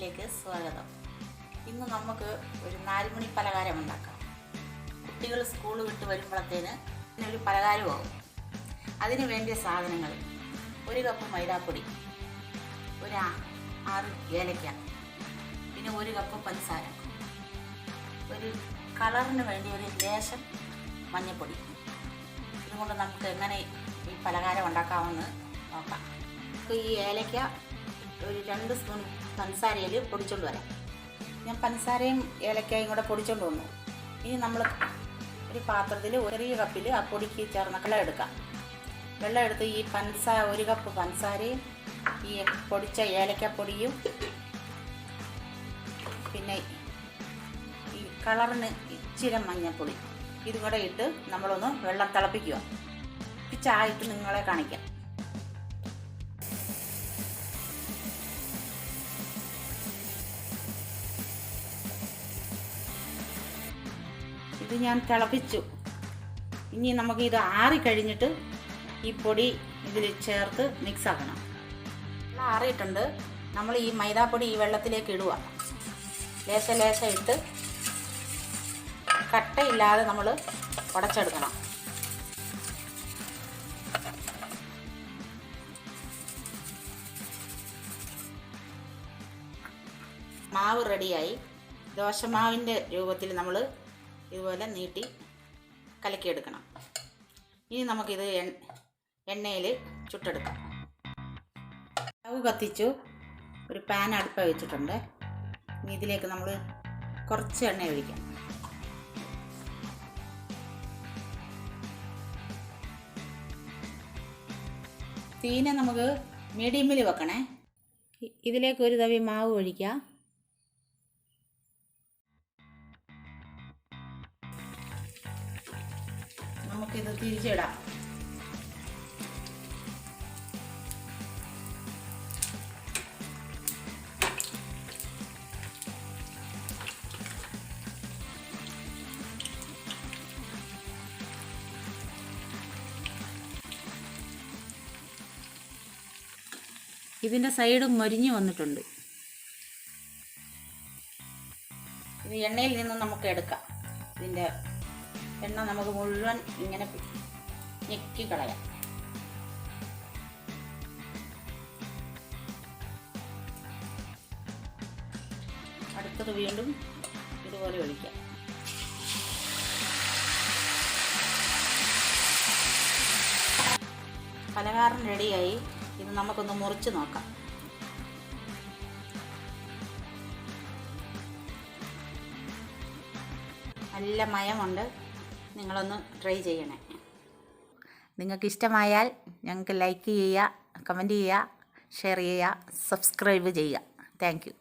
ചാനലിലേക്ക് സ്വാഗതം. ഇന്ന് നമുക്ക് ഒരു 4 മണി പലഹാരം ഉണ്ടാക്കാം. കുട്ടികൾ സ്കൂൾ വിട്ട് വരുമ്പോഴത്തേന് ഒരു പലഹാരമാകും. അതിന് വേണ്ടിയ സാധനങ്ങൾ: 1 കപ്പ് മൈദാപ്പൊടി, ഒരു 6 ഏലക്ക, പിന്നെ 1 കപ്പ് പഞ്ചസാര, ഒരു കളറിന് വേണ്ടി ഒരു ലേശം മഞ്ഞൾപ്പൊടി. ഇതുകൊണ്ട് നമുക്ക് എങ്ങനെ ഈ പലഹാരം ഉണ്ടാക്കാമെന്ന് നോക്കാം. അപ്പോൾ ഈ ഏലക്ക ഒരു 2 സ്പൂൺ പഞ്ചസാരയിൽ പൊടിച്ചുകൊണ്ട് വരാം. ഞാൻ പഞ്ചസാരയും ഏലക്കായും കൂടെ പൊടിച്ചുകൊണ്ട് വന്നു. ഇനി നമ്മൾ ഒരു പാത്രത്തിൽ 1 കപ്പിൽ ആ പൊടിക്ക് ചേർന്ന വെള്ളം എടുക്കാം. വെള്ളം എടുത്ത് ഈ 1 കപ്പ് പഞ്ചസാരയും ഈ പൊടിച്ച ഏലക്കപ്പൊടിയും പിന്നെ ഈ കളറിന് ഇച്ചിരി മഞ്ഞൾപ്പൊടി ഇതും കൂടെ ഇട്ട് നമ്മളൊന്ന് വെള്ളം തിളപ്പിക്കുക. ചായയിട്ട് നിങ്ങളെ കാണിക്കാം. ഇത് ഞാൻ തിളപ്പിച്ചു. ഇനി നമുക്ക് ഇത് ആറിക്കഴിഞ്ഞിട്ട് ഈ പൊടി ഇതിൽ ചേർത്ത് മിക്സ് ആക്കണം. ആറിയിട്ടുണ്ട്. നമ്മൾ ഈ മൈദാപ്പൊടി ഈ വെള്ളത്തിലേക്ക് ഇടുക. ലേശം ഇട്ട് കട്ടയില്ലാതെ നമ്മൾ ഉടച്ചെടുക്കണം. മാവ് റെഡിയായി. ദോശമാവിൻ്റെ രൂപത്തിൽ നമ്മൾ ഇതുപോലെ നീട്ടി കലക്കിയെടുക്കണം. ഇനി നമുക്കിത് എണ്ണയിൽ ചുട്ടെടുക്കാം. സ്റ്റൗ കത്തിച്ചു. ഒരു പാൻ അടുപ്പ വെച്ചിട്ടുണ്ട്. ഇനി ഇതിലേക്ക് നമ്മൾ കുറച്ച് എണ്ണ ഒഴിക്കാം. തീനെ നമുക്ക് മീഡിയമിൽ വെക്കണേ. ഇതിലേക്ക് ഒരു തവി മാവ് ഒഴിക്കാം. നമുക്കിത് തിരിച്ചിടാം. ഇതിൻ്റെ സൈഡ് മൊരിഞ്ഞ് വന്നിട്ടുണ്ട്. ഇത് എണ്ണയിൽ നിന്ന് നമുക്ക് എടുക്കാം. ഇതിൻ്റെ എണ്ണ നമുക്ക് മുഴുവൻ ഇങ്ങനെ ഞെക്കി കളയാം. അടുത്തത് വീണ്ടും ഇതുപോലെ ഒഴിക്കാം. പലഹാരം റെഡിയായി. ഇത് നമുക്കൊന്ന് മുറിച്ച് നോക്കാം. നല്ല മയമുണ്ട്. നിങ്ങളൊന്ന് ട്രൈ ചെയ്യണേ. നിങ്ങൾക്ക് ഇഷ്ടമായാൽ ഞങ്ങൾക്ക് ലൈക്ക് ചെയ്യുക, കമൻറ്റ് ചെയ്യുക, ഷെയർ ചെയ്യുക, സബ്സ്ക്രൈബ് ചെയ്യുക. Thank you.